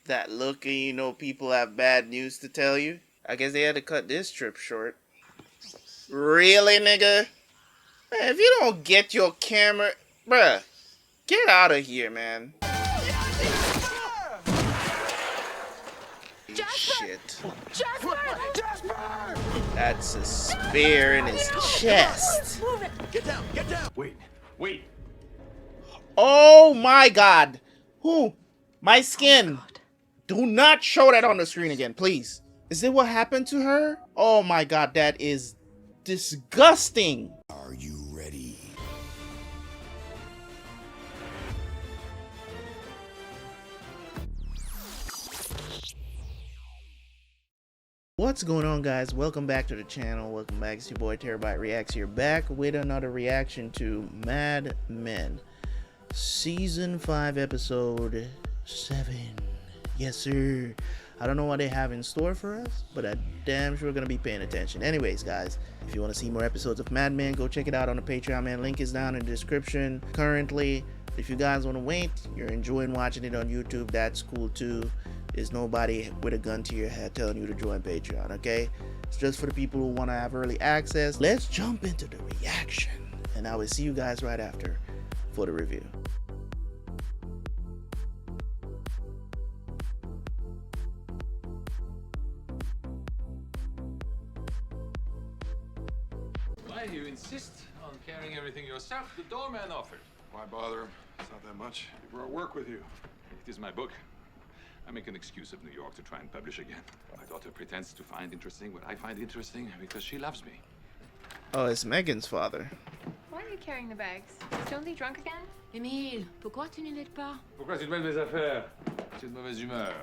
That look and you know people have bad news to tell you. I guess they had to cut this trip short. Really, nigga? Man, if you don't get your camera... Bruh, get out of here, man. Shit. Jasper! Jasper! That's a spear in his chest. Move it! Get down! Get down! Wait! Oh my god. Who? My skin. Oh, do not show that on the screen again, please. Is it what happened to her? Oh my god, that is disgusting. Are you ready? What's going on, guys? Welcome back to the channel. Welcome back. It's your boy Terabyt Reacts here, back with another reaction to Mad Men. Season 5, episode 7. Yes, sir. I don't know what they have in store for us, but I'm damn sure gonna be paying attention. Anyways, guys, if you want to see more episodes of Mad Men, go check it out on the Patreon, man. Link is down in the description. Currently, if you guys want to wait, you're enjoying watching it on YouTube, that's cool too. There's nobody with a gun to your head telling you to join Patreon, okay? It's just for the people who want to have early access. Let's jump into the reaction, and I will see you guys right after for the review. Why you insist on carrying everything yourself? The doorman offered. Why bother him? It's not that much. He brought work with you. It is my book. I make an excuse of New York to try and publish again. My daughter pretends to find interesting what I find interesting because she loves me. Oh, it's Megan's father. Why are you carrying the bags? Is Jonesy drunk again? Émile, pourquoi tu ne l'aides pas? Pourquoi tu te mêles mes affaires? J'ai de mauvaise humeur.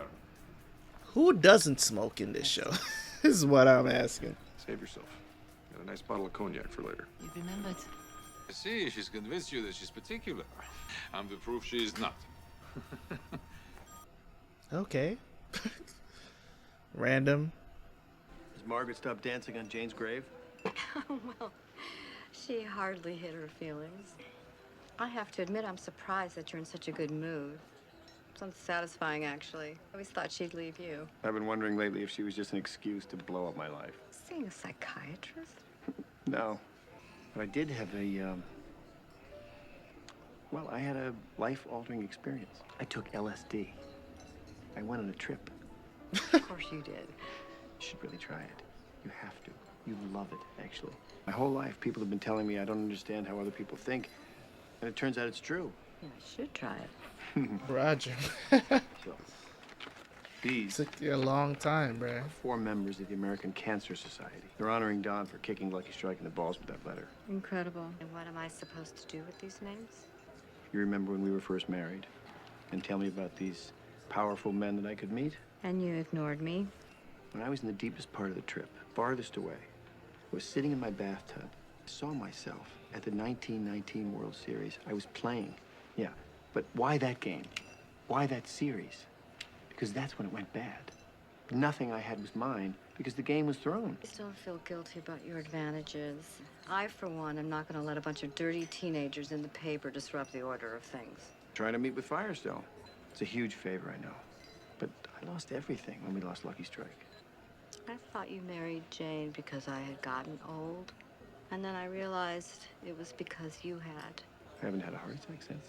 Who doesn't smoke in this show? This is what I'm asking. Save yourself. Got a nice bottle of cognac for later. You remembered. I see, she's convinced you that she's particular. I'm the proof she is not. Okay. Random. Has Margaret stopped dancing on Jane's grave? Well, she hardly hid her feelings. I have to admit, I'm surprised that you're in such a good mood. It's unsatisfying, actually. I always thought she'd leave you. I've been wondering lately if she was just an excuse to blow up my life. Seeing a psychiatrist? No. But I did have well, I had a life-altering experience. I took LSD. I went on a trip. Of course you did. You should really try it. You have to. You love it, actually. My whole life, people have been telling me I don't understand how other people think. And it turns out it's true. Yeah, I should try it. Roger. So, these Took you a long time, bruh. are 4 members of the American Cancer Society. They're honoring Don for kicking Lucky Strike in the balls with that letter. Incredible. And what am I supposed to do with these names? You remember when we were first married? And tell me about these powerful men that I could meet? And you ignored me. When I was in the deepest part of the trip, farthest away, I was sitting in my bathtub. I saw myself at the 1919 World Series. I was playing. Yeah, but why that game? Why that series? Because that's when it went bad. Nothing I had was mine because the game was thrown. Please don't feel guilty about your advantages. I, for one, am not going to let a bunch of dirty teenagers in the paper disrupt the order of things. Trying to meet with Firestone. It's a huge favor, I know. But I lost everything when we lost Lucky Strike. I thought you married Jane because I had gotten old. And then I realized it was because you had. I haven't had a heart attack since.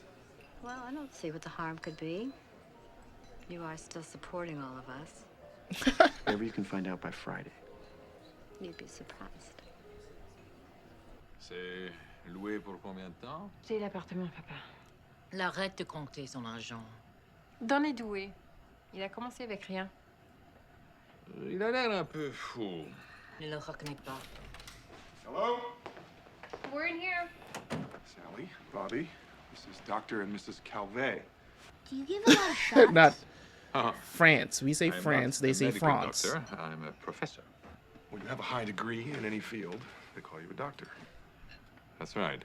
Well, I don't see what the harm could be. You are still supporting all of us. Whatever you can find out by Friday. You'd be surprised. C'est loué pour combien de temps? J'ai l'appartement, papa. Elle arrête de compter son argent. Don est doué. Il a commencé avec rien. Il a l'air un peu fou. Ne le reconnais pas. Hello? We're in here. Sally, Bobby, this is Dr. and Mrs. Calvé. Do you give a lot of shots? Not Uh-huh. France. We say I'm France, not they a say medical France. Doctor. I'm a professor. When you have a high degree in any field, they call you a doctor. That's right.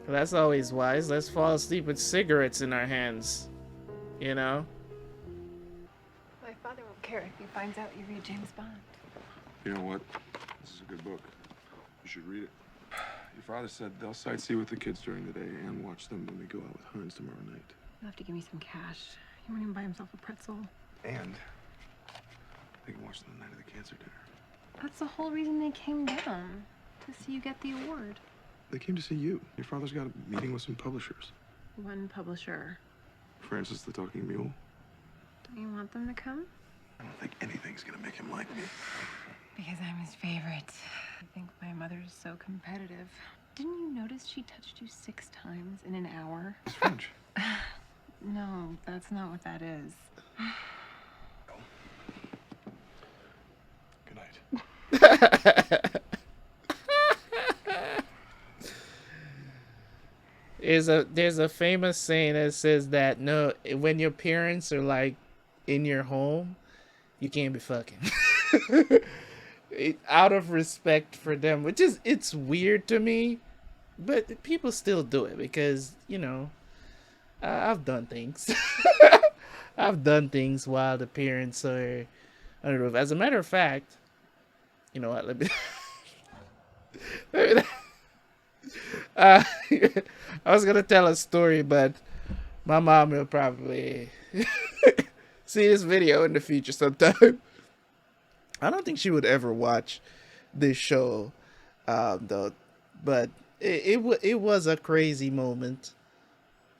That's always wise. Let's fall asleep with cigarettes in our hands. You know? My father won't care if he finds out you read James Bond. You know what? This is a good book. You should read it. Your father said they'll sightsee with the kids during the day and watch them when we go out with Heinz tomorrow night. You'll have to give me some cash. He won't even buy himself a pretzel. And they can watch the night of the cancer dinner. That's the whole reason they came down, to see you get the award. They came to see you. Your father's got a meeting with some publishers. One publisher. Francis the Talking Mule. Don't you want them to come? I don't think anything's gonna make him like me. Because I'm his favorite. I think my mother's so competitive. Didn't you notice she touched you 6 times in an hour? It's French. No, that's not what that is. Good night. There's a famous saying that says that no, when your parents are like in your home, you can't be fucking. Out of respect for them, which is, it's weird to me, but people still do it because, you know, I've done things. I've done things while the parents are on the roof. As a matter of fact, you know what? Let me. I was gonna tell a story, but my mom will probably see this video in the future sometime. I don't think she would ever watch this show, though. But it was a crazy moment.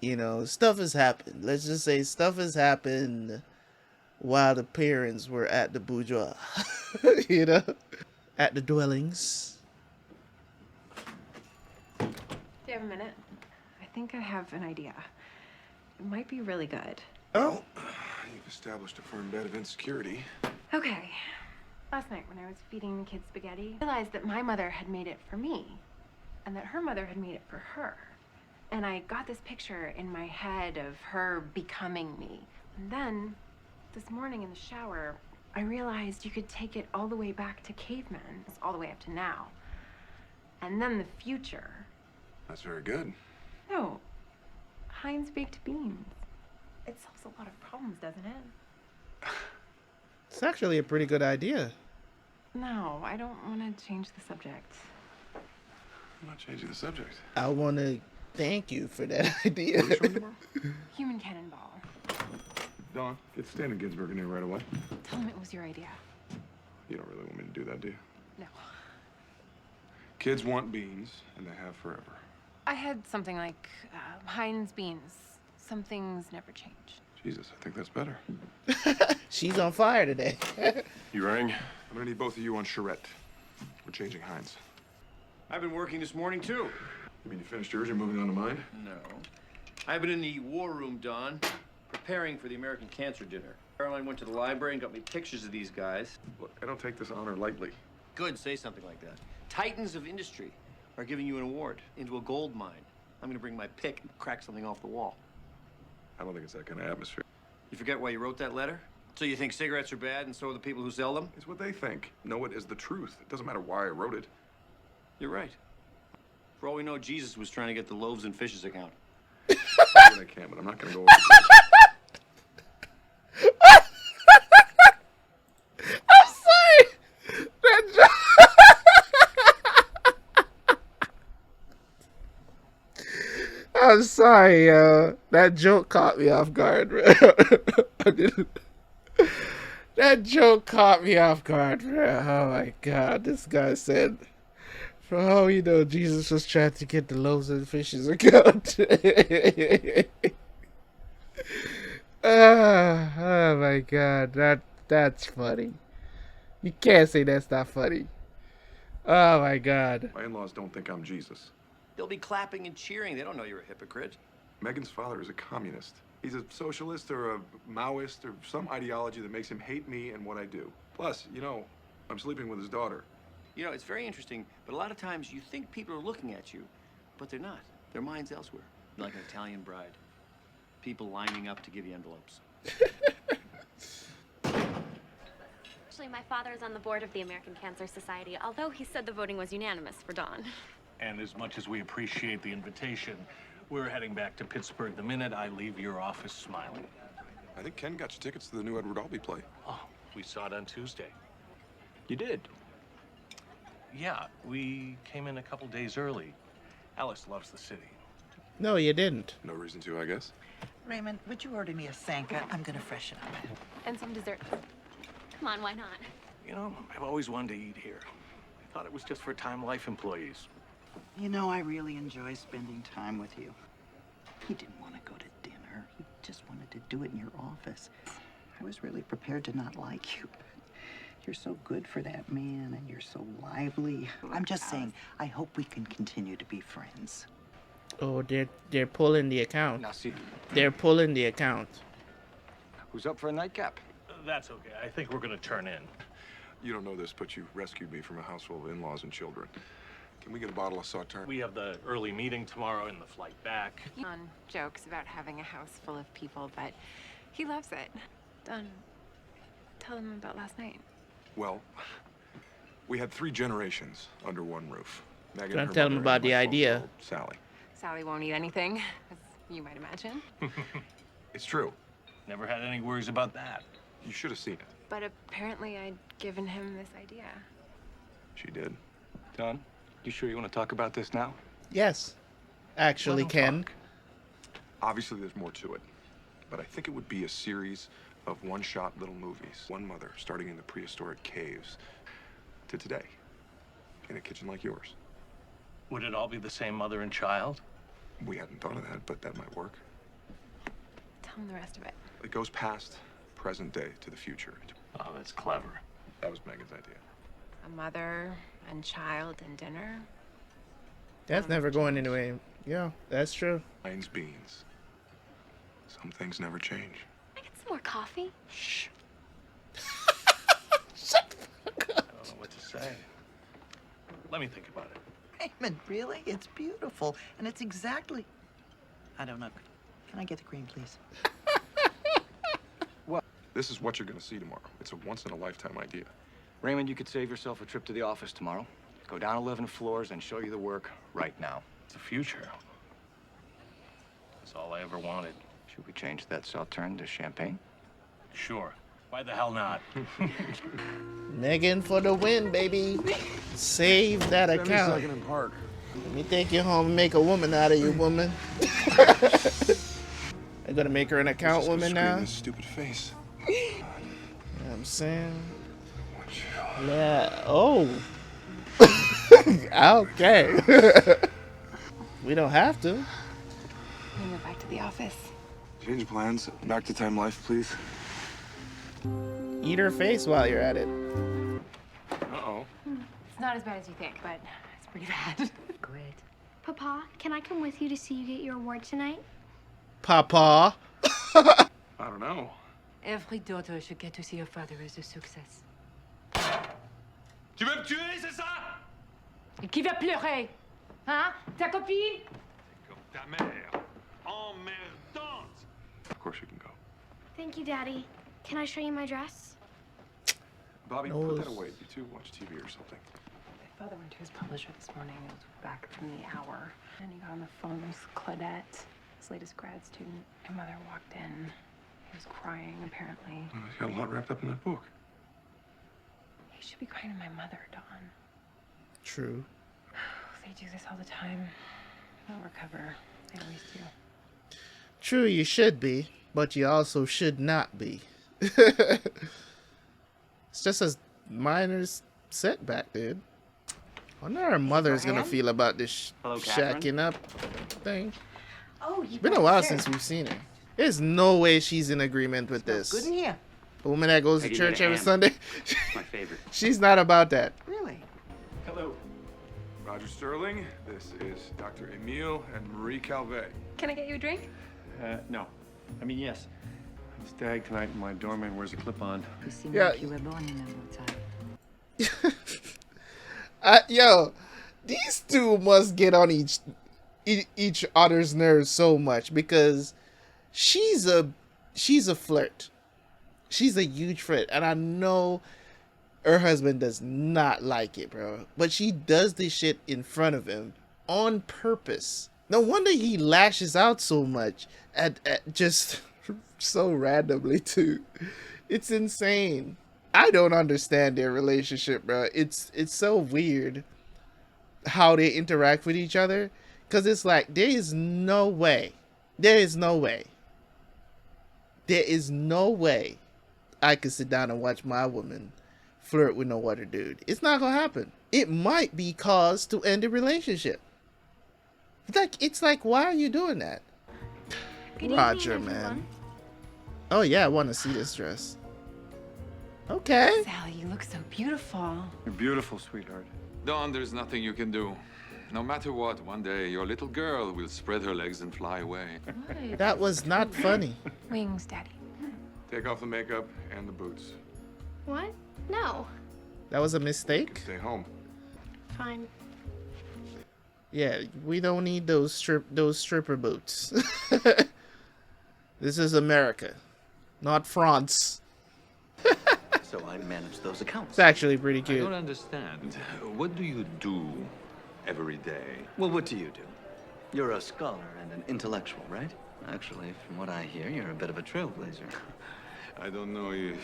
You know, stuff has happened. Let's just say stuff has happened while the parents were at the bourgeois. You know, at the dwellings. Do you have a minute? I think I have an idea. It might be really good. Oh, you've established a firm bed of insecurity. Okay. Last night when I was feeding the kids spaghetti, I realized that my mother had made it for me and that her mother had made it for her. And I got this picture in my head of her becoming me. And then this morning in the shower, I realized you could take it all the way back to cavemen, all the way up to now. And then the future. That's very good. No, Heinz baked beans. It solves a lot of problems, doesn't it? It's actually a pretty good idea. No, I don't want to change the subject. I'm not changing the subject. I want to thank you for that idea. What are you showing tomorrow? Human cannonball. Dawn, get Stan Ginsburg in here right away. Tell him it was your idea. You don't really want me to do that, do you? No. Kids want beans, and they have forever. I had something like Heinz beans. Some things never change. Jesus, I think that's better. She's on fire today. You rang? I'm gonna need both of you on charrette. We're changing Heinz. I've been working this morning, too. You mean you finished yours, you're moving on to mine? No. I've been in the war room, Don, preparing for the American Cancer Dinner. Caroline went to the library and got me pictures of these guys. Look, I don't take this honor lightly. Good, say something like that. Titans of industry are giving you an award into a gold mine. I'm gonna bring my pick and crack something off the wall. I don't think it's that kind of atmosphere. You forget why you wrote that letter? So you think cigarettes are bad and so are the people who sell them? It's what they think. No, it is the truth. It doesn't matter why I wrote it. You're right. For all we know, Jesus was trying to get the loaves and fishes account. I can, but I'm not gonna go over I'm sorry. I'm sorry, yo. That joke caught me off guard, bro. I didn't. That joke caught me off guard, bro. Oh my God. This guy said, for all you know, Jesus was trying to get the loaves and fishes account. Oh my God. That's funny. You can't say that's not funny. Oh my God. My in-laws don't think I'm Jesus. They'll be clapping and cheering. They don't know you're a hypocrite. Megan's father is a communist. He's a socialist or a Maoist or some ideology that makes him hate me and what I do. Plus, you know, I'm sleeping with his daughter. You know, it's very interesting, but a lot of times you think people are looking at you, but they're not. Their mind's elsewhere. Like an Italian bride. People lining up to give you envelopes. Actually, my father is on the board of the American Cancer Society, although he said the voting was unanimous for Dawn. And as much as we appreciate the invitation, we're heading back to Pittsburgh the minute I leave your office smiling. I think Ken got you tickets to the new Edward Albee play. Oh, we saw it on Tuesday. You did? Yeah, we came in a couple days early. Alice loves the city. No, you didn't. No reason to, I guess. Raymond, would you order me a Sanka? I'm gonna freshen up. And some dessert. Come on, why not? You know, I've always wanted to eat here. I thought it was just for Time Life employees. You know, I really enjoy spending time with you. He didn't want to go to dinner. He just wanted to do it in your office. I was really prepared to not like you, but you're so good for that man, and you're so lively. I'm just saying, I hope we can continue to be friends. Oh, they're pulling the account. Now, see, They're pulling the account. who's up for a nightcap? That's okay. I think we're gonna turn in. You don't know this, but you rescued me from a house full of in-laws and children. Can we get a bottle of Sauterne? We have the early meeting tomorrow and the flight back. On jokes about having a house full of people, but he loves it. Don, tell him about last night. Well, we had 3 generations under one roof. Megan, Don't her tell him mother, about and the my idea. 12-year-old Sally. Sally won't eat anything, as you might imagine. It's true. Never had any worries about that. You should have seen it. But apparently I'd given him this idea. She did. Don, you sure you want to talk about this now? Yes. Actually, Let him Ken. talk. Obviously, there's more to it. But I think it would be a series of one-shot little movies. One mother starting in the prehistoric caves to today in a kitchen like yours. Would it all be the same mother and child? We hadn't thought of that, but that might work. Tell him the rest of it. It goes past present day to the future. Oh, that's clever. That was Megan's idea. A mother and child and dinner. That's never going anywhere. Yeah, that's true. Heinz beans. Some things never change. I get some more coffee. Shh. I don't know what to say. Let me think about it. Raymond, really? It's beautiful, and it's exactly... I don't know. Can I get the cream, please? This is what you're going to see tomorrow. It's a once-in-a-lifetime idea. Raymond, you could save yourself a trip to the office tomorrow. Go down 11 floors and show you the work right now. It's the future. That's all I ever wanted. Should we change that Sauterne to champagne? Sure. Why the hell not? Megan for the win, baby. Save that account. in park. Let me take you home and make a woman out of you, woman. I'm gonna make her an account woman now. This stupid face. You know what I'm saying? Yeah. Oh. Okay. We don't have to. I'm gonna go back to the office. Change plans. Back to Time Life, please. Eat her face while you're at it. Uh-oh. It's not as bad as you think, but it's pretty bad. Great. Papa, can I come with you to see you get your award tonight? Papa. I don't know. Every daughter should get to see her father as a success. Tu veux me tuer, c'est ça? Et qui va pleurer? Hein? Ta copine? Comme ta mère. Emmerdante. Of course you can go. Thank you, Daddy. Can I show you my dress? Bobby, No. put that away. You two watch TV or something. My father went to his publisher this morning. He was back from the hour. And he got on the phone with Claudette, his latest grad student. My mother walked in. He was crying, apparently. Well, he's got a lot wrapped up in that book. He should be crying to my mother, Dawn. True. They do this all the time. They'll recover. They always do. True, you should be, but you also should not be. It's just a minor setback, dude. I wonder how her mother's gonna feel about this Hello, Catherine. shacking up thing. Oh, you It's been a while since we've seen her. There's no way she's in agreement with this. Good in here. A woman that goes Peggy to church made a every ham. Sunday. My favorite. She's not about that. Really? Hello. Roger Sterling. This is Dr. Emile and Marie Calvet. Can I get you a drink? No. I mean, yes. I'm stag tonight and my doorman wears a clip-on. You seem Yeah. like you were born in a motel. Yo, these two must get on each other's nerves so much because she's a flirt. She's a huge flirt, and I know her husband does not like it, bro. But she does this shit in front of him on purpose. No wonder he lashes out so much at just so randomly too. It's insane. I don't understand their relationship, bro. It's so weird how they interact with each other. Because it's like, there is no way I could sit down and watch my woman flirt with no other dude. It's not gonna happen. It might be cause to end the relationship. It's like, why are you doing that? Good Roger, evening, man. everyone. Oh yeah, I want to see this dress. Okay. Sally, you look so beautiful. You're beautiful, sweetheart. Dawn, there's nothing you can do. No matter what, one day your little girl will spread her legs and fly away. That was not funny. Wings, Daddy. Take off the makeup and the boots. What? No. That was a mistake. Stay home. Fine. Yeah, we don't need those stripper boots. This is America, not France. So I manage those accounts. It's actually pretty I cute. don't understand. What do you do every day? Well, what do? You're a scholar and an intellectual, right? Actually, from what I hear, you're a bit of a trailblazer. I don't know if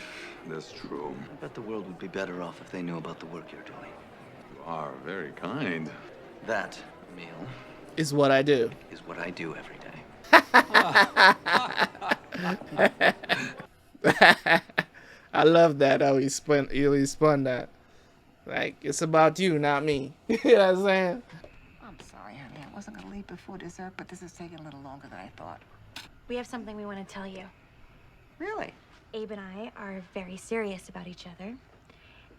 that's true. I bet the world would be better off if they knew about the work you're doing. You are very kind. That, Emil, Is what I do. is what I do every day. I love that how he spun that. Like, it's about you, not me. You know what I'm saying? I'm sorry, honey. I wasn't gonna leave before dessert, but this is taking a little longer than I thought. We have something we want to tell you. Really? Abe and I are very serious about each other,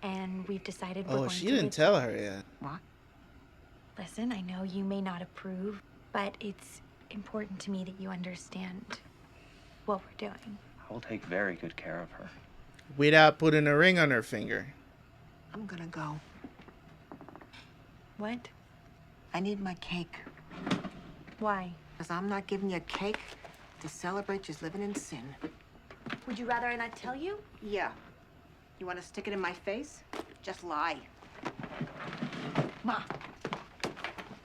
and we've decided we're Oh, going she to didn't make- tell her yet. What? Listen, I know you may not approve, but it's important to me that you understand what we're doing. I will take very good care of her. Without putting a ring on her finger. I'm gonna go. What? I need my cake. Why? Because I'm not giving you a cake to celebrate just living in sin. Would you rather I not tell you? Yeah. You want to stick it in my face? Just lie. Ma,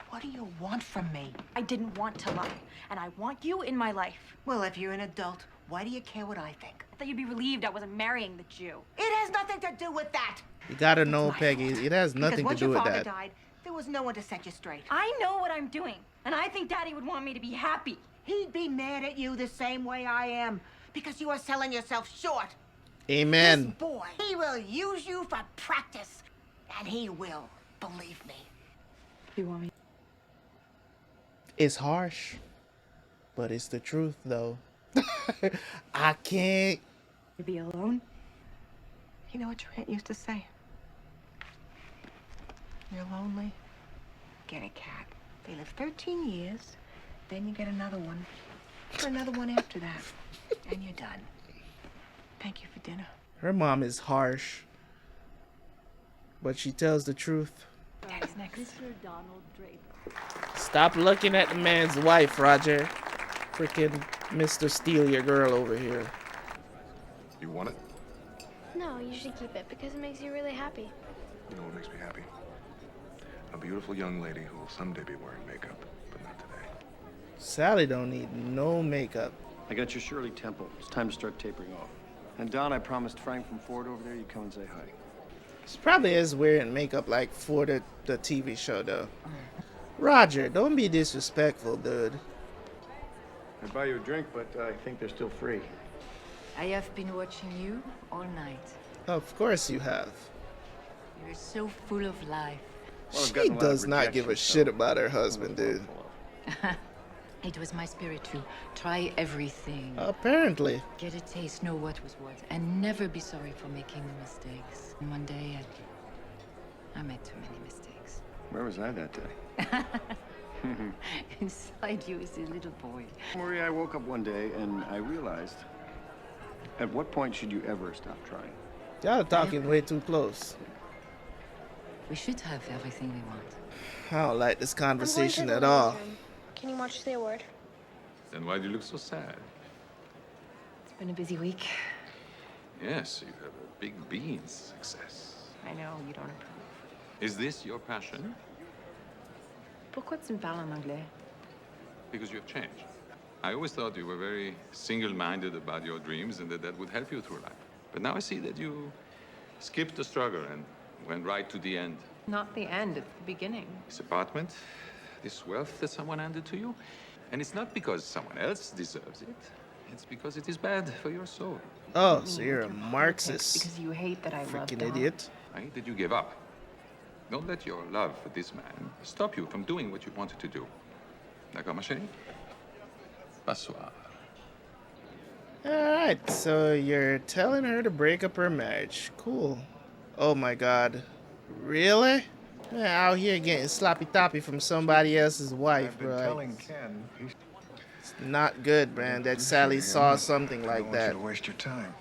what do you want from me? I didn't want to lie, and I want you in my life. Well, if you're an adult, why do you care what I think? I thought you'd be relieved I wasn't marrying the Jew. It has nothing to do with that. You gotta know, Peggy, it has nothing to Because do once with your father that. died, there was no one to set you straight. I know what I'm doing, and I think Daddy would want me to be happy. He'd be mad at you the same way I am, because you are selling yourself short. Amen. This boy, he will use you for practice, and he will, believe me. You want me? It's harsh, but it's the truth, though. I can't. To be alone? You know what your aunt used to say? You're lonely? Get a cat. They live 13 years, then you get another one. For another one after that. And you're done. Thank you for dinner. Her mom is harsh, but she tells the truth. Daddy's next. Mr. Donald Draper. Stop looking at the man's wife, Roger. Freaking Mr. Steal Your Girl over here. You want it? No, you should keep it because it makes you really happy. You know what makes me happy? A beautiful young lady who will someday be wearing makeup, but not today. Sally don't need no makeup. I got your Shirley Temple. It's time to start tapering off. And Don, I promised Frank from Ford over there you'd come and say hi. She probably is wearing makeup like for the TV show, though. Roger, don't be disrespectful, dude. I'd buy you a drink, but I think they're still free. I have been watching you all night. Of course you have. You're so full of life. Well, I've She gotten a lot of does not give a rejection, shit so about her husband, dude. It was my spirit to try everything. Apparently. Get a taste, know what was what, and never be sorry for making mistakes. And one day, I made too many mistakes. Where was I that day? Inside you is a little boy. Maria, I woke up one day and I realized, at what point should you ever stop trying? Y'all are talking way too close. We should have everything we want. I don't like this conversation I'm going at to the all. women's room. Can you watch the award? Then why do you look so sad? It's been a busy week. Yes, you have a big beans success. I know, you don't approve. Is this your passion? Pourquoi tu me parles en anglais? Because you have changed. I always thought you were very single-minded about your dreams and that would help you through life. But now I see that you skipped the struggle and went right to the end. Not the end, it's the beginning. This apartment, this wealth that someone handed to you. And it's not because someone else deserves it. It's because it is bad for your soul. Oh, so you're a Marxist. Because you hate that I love Freaking Don. idiot. I hate that you gave up. Don't let your love for this man stop you from doing what you wanted to do. D'accord, ma chérie? Bonsoir. Alright, so you're telling her to break up her marriage. Cool. Oh my god. Really? Yeah, out here getting sloppy-toppy from somebody else's wife, bro. Telling Ken, It's not good, man, that Sally saw something like that. I don't want you to waste your time.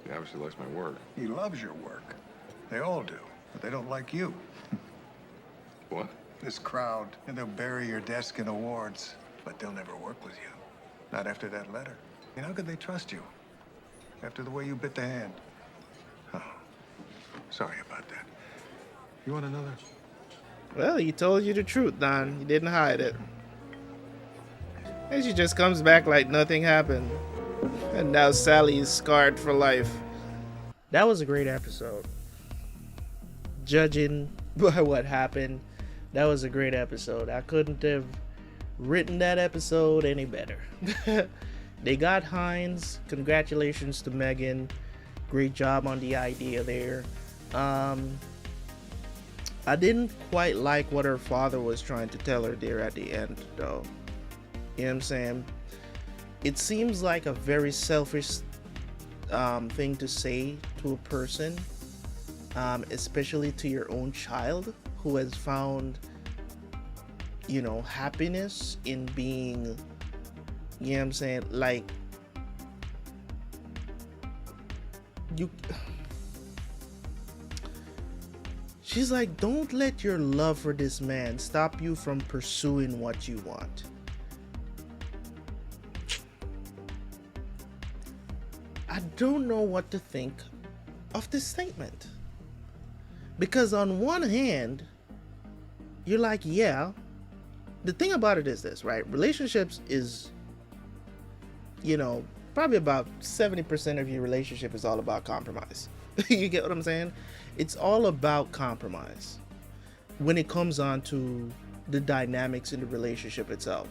He obviously likes my work. He loves your work. They all do, but they don't like you. What? This crowd, and they'll bury your desk in awards, but they'll never work with you. Not after that letter. You know, how could they trust you? After the way you bit the hand. Oh, sorry about that. You want another? Well, he told you the truth, Don. He didn't hide it. And she just comes back like nothing happened. And now Sally is scarred for life. That was a great episode. Judging by what happened, that was a great episode. I couldn't have written that episode any better. They got Heinz. Congratulations to Megan. Great job on the idea there. I didn't quite like what her father was trying to tell her there at the end, though. You know what I'm saying? It seems like a very selfish thing to say to a person, especially to your own child who has found, you know, happiness in being, you know what I'm saying? Like, you... She's like, don't let your love for this man stop you from pursuing what you want. I don't know what to think of this statement. Because on one hand, you're like, yeah, the thing about it is this, right? Relationships is, you know, probably about 70% of your relationship is all about compromise. You get what I'm saying? It's all about compromise when it comes on to the dynamics in the relationship itself.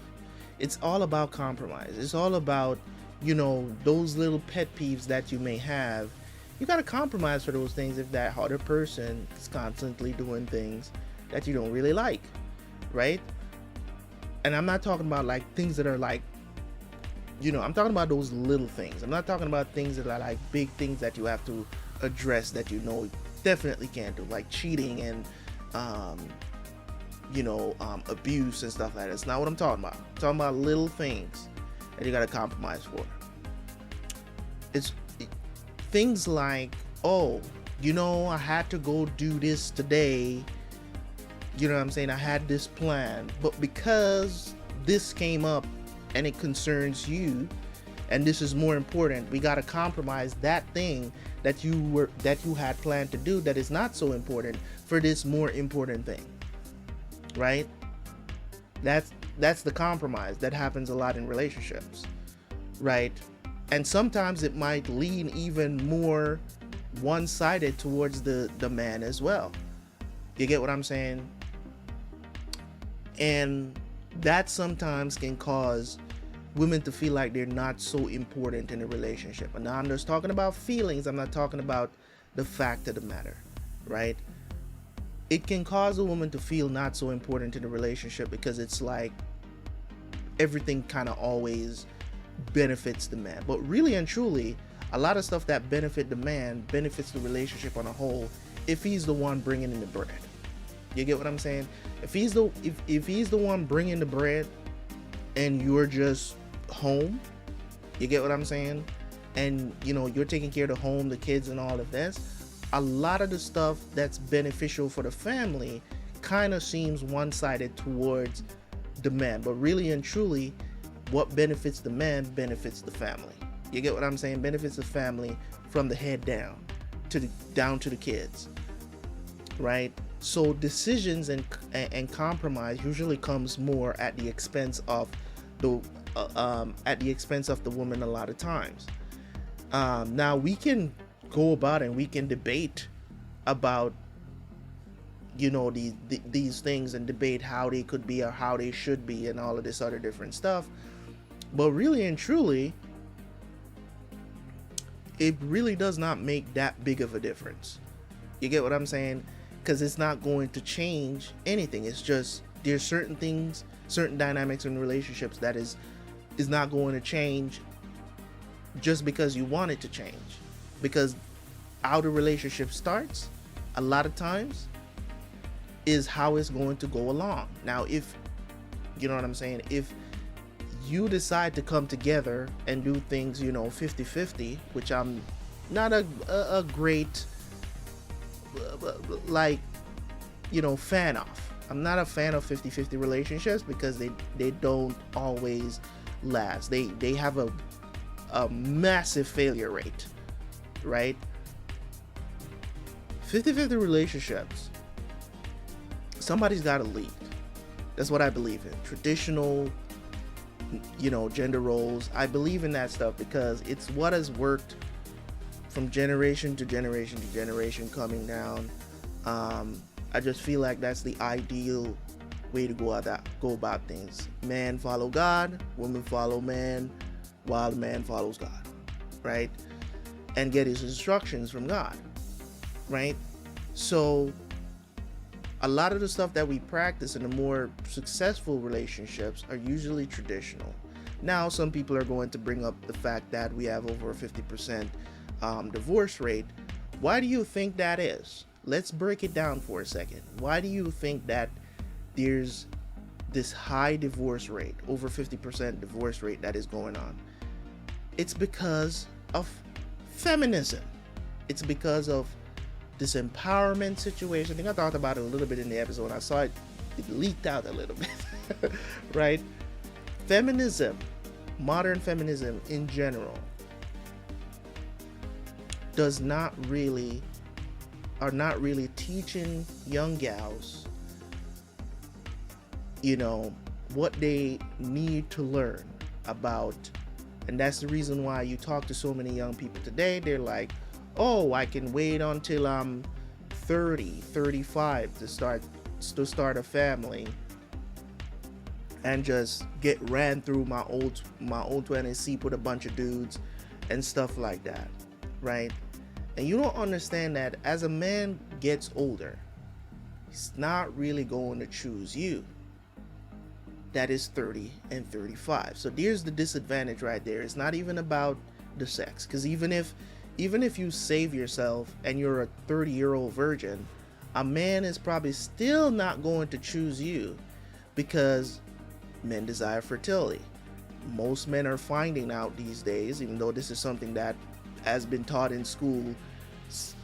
It's all about compromise. It's all about, you know, those little pet peeves that you may have. You got to compromise for those things if that other person is constantly doing things that you don't really like, right? And I'm not talking about like things that are like, you know, I'm talking about those little things. I'm not talking about things that are like big things that you have to address that you know definitely can't do, like cheating and abuse and stuff like that. That's not what I'm talking about. I'm talking about little things that you gotta compromise for. It's things like, oh, you know, I had to go do this today. You know what I'm saying? I had this plan, but because this came up and it concerns you, and this is more important, we gotta compromise that thing that you had planned to do that is not so important for this more important thing, right? That's the compromise that happens a lot in relationships, right? And sometimes it might lean even more one-sided towards the man as well. You get what I'm saying? And that sometimes can cause women to feel like they're not so important in a relationship. And now I'm just talking about feelings. I'm not talking about the fact of the matter, right? It can cause a woman to feel not so important in a relationship because it's like everything kind of always benefits the man. But really and truly, a lot of stuff that benefit the man benefits the relationship on a whole if he's the one bringing in the bread. You get what I'm saying? If he's the one bringing the bread and you're just home, you get what I'm saying? And you know, you're taking care of the home, the kids and all of this, a lot of the stuff that's beneficial for the family kind of seems one-sided towards the man. But really and truly, what benefits the man benefits the family. You get what I'm saying? Benefits the family from the head down to the kids, right? So decisions and compromise usually comes more at the expense of the woman a lot of times. Now we can go about and we can debate about you know, these things and debate how they could be or how they should be and all of this other different stuff. But really and truly, it really does not make that big of a difference. You get what I'm saying? Because it's not going to change anything. It's just there's certain things, certain dynamics in relationships that is not going to change just because you want it to change. Because how the relationship starts, a lot of times, is how it's going to go along. Now, if, you know what I'm saying, if you decide to come together and do things, you know, 50-50, which I'm not a great, like, you know, fan of. I'm not a fan of 50-50 relationships because they don't always last. They have a massive failure rate, right? 50-50 relationships, somebody's got to lead. That's what I believe in. Traditional, you know, gender roles. I believe in that stuff because it's what has worked from generation to generation to generation coming down. I just feel like that's the ideal way to go about things. Man follow God, woman follow man, while the man follows God, right? And get his instructions from God, right? So a lot of the stuff that we practice in the more successful relationships are usually traditional. Now, some people are going to bring up the fact that we have over a 50% divorce rate. Why do you think that is? Let's break it down for a second. Why do you think that there's this high divorce rate, over 50% divorce rate that is going on? It's because of feminism. It's because of this empowerment situation. I think I talked about it a little bit in the episode. I saw it leaked out a little bit, right? Feminism, modern feminism in general, are not really teaching young gals, you know, what they need to learn about. And that's the reason why you talk to so many young people today. They're like, oh, I can wait until I'm 30, 35 to start a family and just get ran through my old 20s, sleep with a bunch of dudes and stuff like that, right? And you don't understand that as a man gets older, he's not really going to choose you. That is 30 and 35. So there's the disadvantage right there. It's not even about the sex, because even if you save yourself and you're a 30-year-old virgin, a man is probably still not going to choose you because men desire fertility. Most men are finding out these days, even though this is something that has been taught in school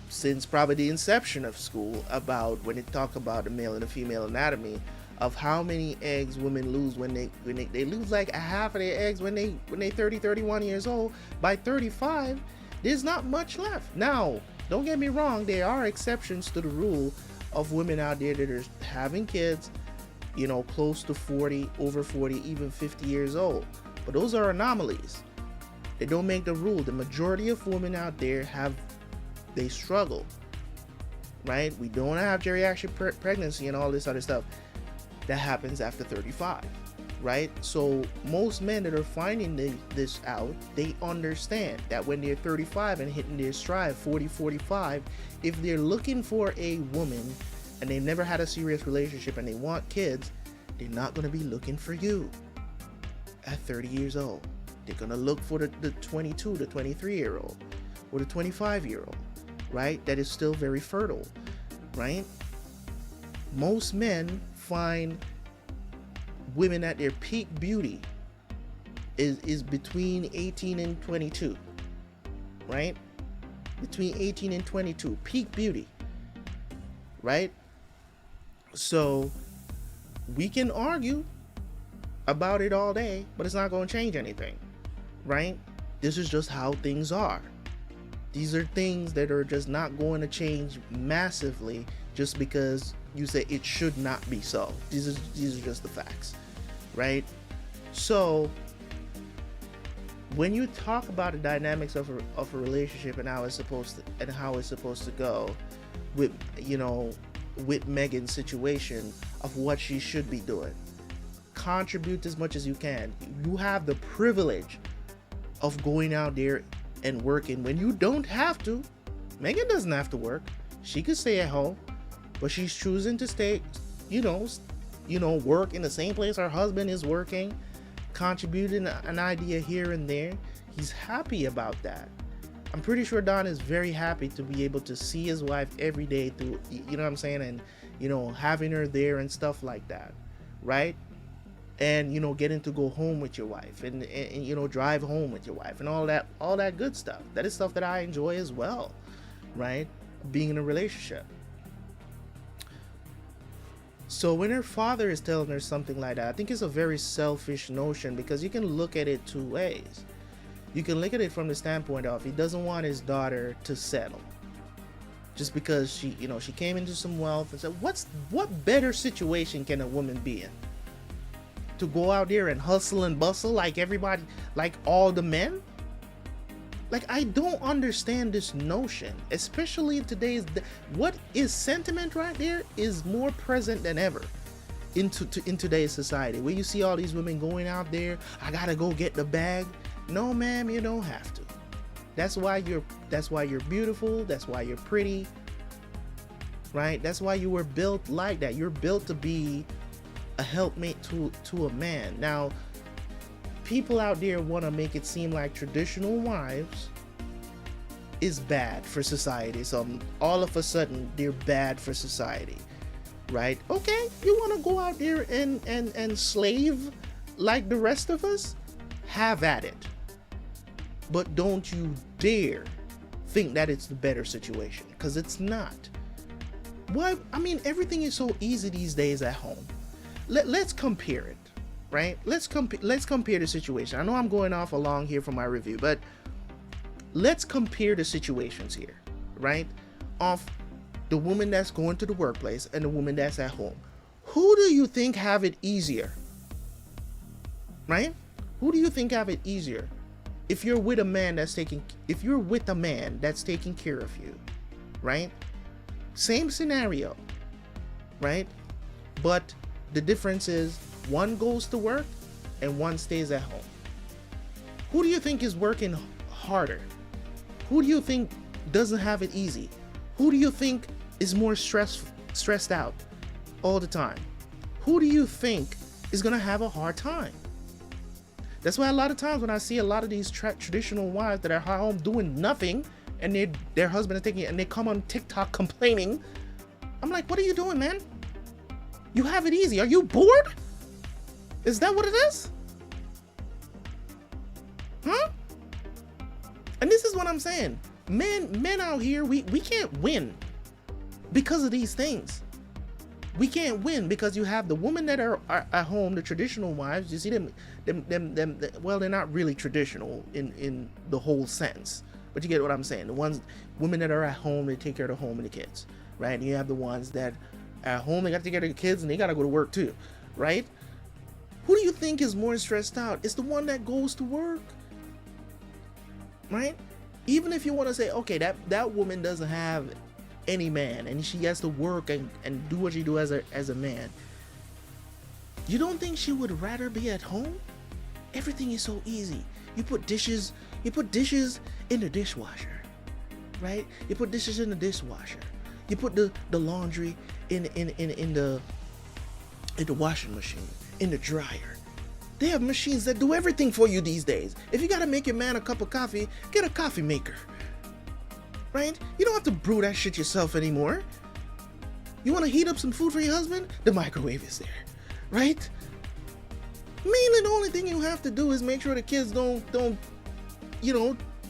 since probably the inception of school, about when they talk about the male and the female anatomy, of how many eggs women lose when they lose like a half of their eggs when they 30, 31 years old. By 35, there's not much left. Now, don't get me wrong, there are exceptions to the rule of women out there that are having kids, you know, close to 40, over 40, even 50 years old. But those are anomalies. They don't make the rule. The majority of women out there they struggle, right? We don't have geriatric pregnancy and all this other stuff that happens after 35, right? So most men that are finding this out, they understand that when they're 35 and hitting their stride, 40, 45, if they're looking for a woman and they've never had a serious relationship and they want kids, they're not going to be looking for you at 30 years old. They're going to look for the 22, the 23-year-old, or the 25-year-old, right? That is still very fertile, right? Most men find women at their peak beauty is between 18 and 22, right? Between 18 and 22, peak beauty, right? So we can argue about it all day, but it's not going to change anything, right? This is just how things are. These are things that are just not going to change massively just because you say it should not be so. These are just the facts, right? So when you talk about the dynamics of a relationship and how it's supposed to go, with, you know, with Megan's situation of what she should be doing. Contribute as much as you can. You have the privilege of going out there and working when you don't have to. Megan doesn't have to work. She could stay at home, but she's choosing to stay, work in the same place her husband is working, contributing an idea here and there. He's happy about that. I'm pretty sure Don is very happy to be able to see his wife every day through, you know what I'm saying, and having her there and stuff like that, right? And getting to go home with your wife and drive home with your wife and all that good stuff. That is stuff that I enjoy as well, right? Being in a relationship. So when her father is telling her something like that, I think it's a very selfish notion, because you can look at it two ways. You can look at it from the standpoint of he doesn't want his daughter to settle just because she came into some wealth, and said, what better situation can a woman be in? To go out there and hustle and bustle like everybody, like all the men? Like, I don't understand this notion, especially in today's, what is sentiment right there is more present than ever in today's society, where you see all these women going out there, I gotta go get the bag. No, ma'am, you don't have to. That's why you're beautiful. That's why you're pretty, right? That's why you were built like that. You're built to be a helpmate to a man. Now, people out there want to make it seem like traditional wives is bad for society. So all of a sudden they're bad for society, right? Okay, you want to go out there and slave like the rest of us? Have at it. But don't you dare think that it's the better situation, because it's not. Why? I mean, everything is so easy these days at home. Let's compare it, right? Let's compare the situation. I know I'm going off along here for my review, but let's compare the situations here, right? Of the woman that's going to the workplace and the woman that's at home. Who do you think have it easier? Right? Who do you think have it easier? If you're with a man that's taking care of you, right? Same scenario, right? But the difference is one goes to work and one stays at home. Who do you think is working harder? Who do you think doesn't have it easy? Who do you think is more stressed out all the time? Who do you think is gonna have a hard time? That's why a lot of times when I see a lot of these traditional wives that are home doing nothing, and their husband is taking it, and they come on TikTok complaining, I'm like, what are you doing, man? You have it easy. Are you bored? Is that what it is? Huh? And this is what I'm saying. Men out here, we can't win because of these things. We can't win because you have the women that are at home, the traditional wives. You see them, well, they're not really traditional in the whole sense, but you get what I'm saying. The women that are at home, they take care of the home and the kids, right? And you have the ones that are at home, they got to take care of the kids and they got to go to work too, right? Who do you think is more stressed out? It's the one that goes to work, right? Even if you want to say, okay, that woman doesn't have any man and she has to work and do what she do as a man, you don't think she would rather be at home? Everything is so easy. You put dishes in the dishwasher, right? You put dishes in the dishwasher. You put the laundry in the washing machine, in the dryer. They have machines that do everything for you these days. If you gotta make your man a cup of coffee, get a coffee maker. Right? You don't have to brew that shit yourself anymore. You want to heat up some food for your husband? The microwave is there, right? Mainly the only thing you have to do is make sure the kids don't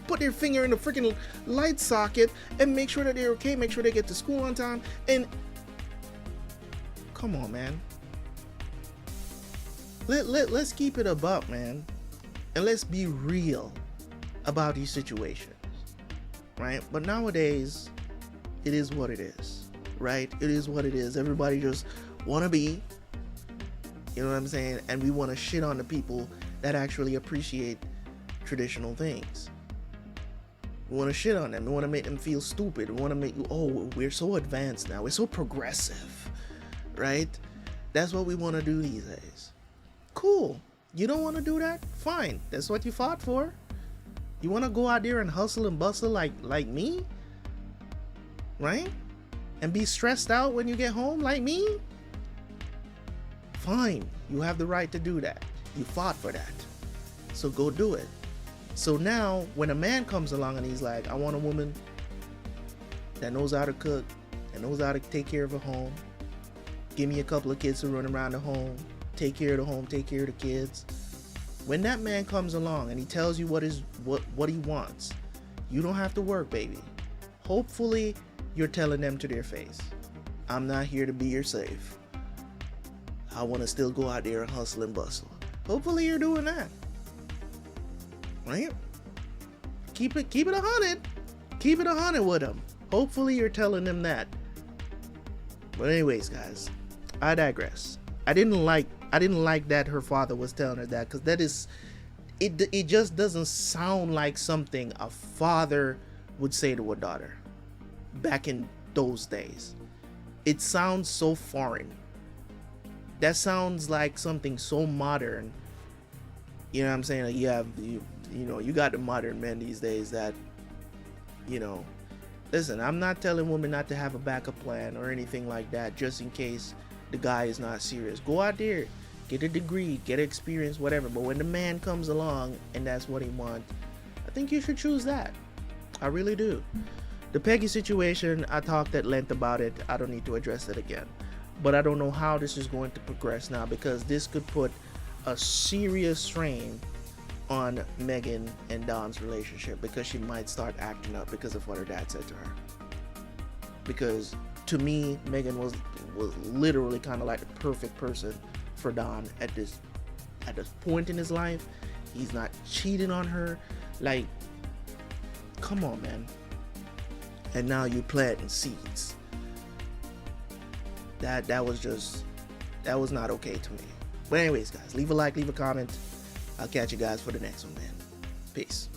put their finger in the freaking light socket, and make sure that they're okay, make sure they get to school on time. And come on, man. Let's keep it a buck, man. And let's be real about these situations. Right? But nowadays, it is what it is, right? It is what it is. Everybody just want to be, you know what I'm saying? And we want to shit on the people that actually appreciate traditional things, We want to shit on them. We want to make them feel stupid. We want to make, oh, we're so advanced now. We're so progressive, right? That's what we want to do these days. Cool. You don't want to do that? Fine. That's what you fought for. You want to go out there and hustle and bustle like me? Right? And be stressed out when you get home like me? Fine. You have the right to do that. You fought for that. So go do it. So now, when a man comes along and he's like, I want a woman that knows how to cook, that knows how to take care of a home, give me a couple of kids to run around the home, take care of the home, take care of the kids. When that man comes along and he tells you what he wants, you don't have to work, baby. Hopefully, you're telling them to their face, I'm not here to be your slave. I want to still go out there and hustle and bustle. Hopefully, you're doing that. Right? Keep it 100. Keep it 100 with them. Hopefully you're telling them that. But anyways, guys, I digress. I didn't like that her father was telling her that, because that is, it just doesn't sound like something a father would say to a daughter back in those days. It sounds so foreign. That sounds like something so modern. You know what I'm saying? Like you got the modern men these days that, listen, I'm not telling women not to have a backup plan or anything like that, just in case the guy is not serious. Go out there, get a degree, get experience, whatever. But when the man comes along and that's what he wants, I think you should choose that. I really do. The Peggy situation, I talked at length about it. I don't need to address it again. But I don't know how this is going to progress now, because this could put a serious strain on Megan and Don's relationship, because she might start acting up because of what her dad said to her. Because to me, Megan was literally kind of like the perfect person for Don at this point in his life. He's not cheating on her. Like, come on, man. And now you planting seeds. That was not okay to me. But anyways, guys, leave a like, leave a comment. I'll catch you guys for the next one, man. Peace.